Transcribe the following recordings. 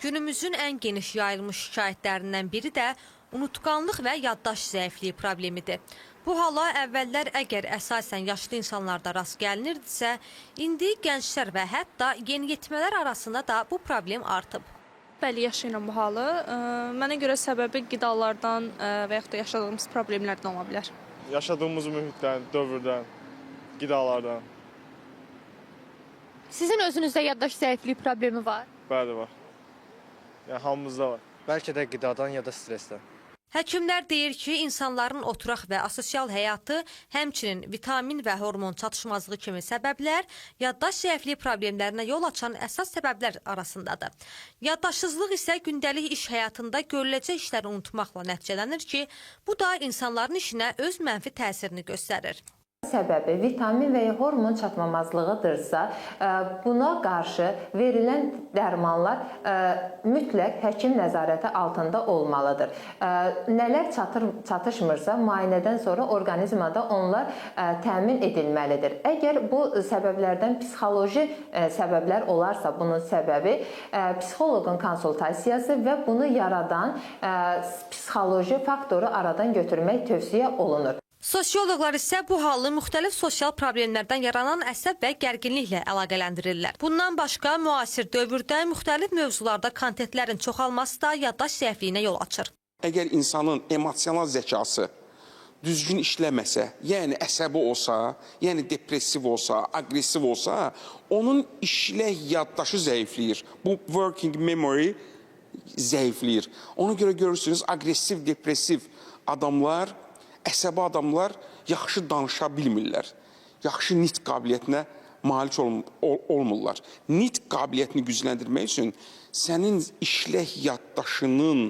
Günümüzün ən geniş yayılmış şikayətlərindən biri də unutqanlıq və yaddaş zəifliyi problemidir. Bu hala əvvəllər əgər əsasən yaşlı insanlarda rast gəlinirdisə, indi gənclər və hətta yeniyetmələr arasında da bu problem artıb. Bəli, yaşayıram bu halı. Mənə görə səbəbi qidalardan və yaxud da yaşadığımız problemlərdən ola bilər. Yaşadığımız mühitdən, dövrdən, qidalardan. Sizin özünüzdə yaddaş zəifliyi problemi var? Bəli, var. Yəni, hamımızda var. Bəlkə də qidadan ya da stressdən. Həkimlər deyir ki, insanların oturaq və asosial həyatı, həmçinin vitamin və hormon çatışmazlığı kimi səbəblər yaddaş zəifliyi problemlərinə yol açan əsas səbəblər arasındadır. Yaddaşsızlıq isə gündəlik iş həyatında görüləcək işləri unutmaqla nəticələnir ki, bu da insanların işinə öz mənfi təsirini göstərir. Səbəbi vitamin və ya hormon çatmamazlığıdırsa, buna qarşı verilən dərmanlar mütləq həkim nəzarəti altında olmalıdır. Nələr çatışmırsa, müayinədən sonra orqanizmada onlar təmin edilməlidir. Əgər bu səbəblərdən psixoloji səbəblər olarsa, bunun səbəbi psixoloqun konsultasiyası və bunu yaradan psixoloji faktoru aradan götürmək tövsiyə olunur. Sosioloqlar isə bu halı müxtəlif sosial problemlərdən yaranan əsəb və gərginliklə əlaqələndirirlər. Bundan başqa, müasir dövrdə müxtəlif mövzularda kontentlərin çoxalması da yaddaş zəifliyinə yol açır. Əgər insanın emosional zəkası düzgün işləməsə, yəni əsəbi olsa, yəni depressiv olsa, aqressiv olsa, onun işlək yaddaşı zəifləyir. Bu working memory zəifləyir. Ona görə görürsünüz, aqressiv, depressiv adamlar, əsəbi adamlar yaxşı danışa bilmirlər. Yaxşı nitq qabiliyyətinə malik olmurlar. Nitq qabiliyyətini gücləndirmək üçün sənin işlək yaddaşının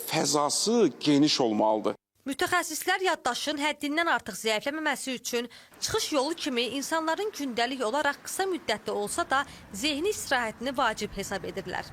fəzası geniş olmalıdır. Mütəxəssislər yaddaşın həddindən artıq zəifləməməsi üçün çıxış yolu kimi insanların gündəlik olaraq qısa müddətli olsa da zehni istirahətini vacib hesab edirlər.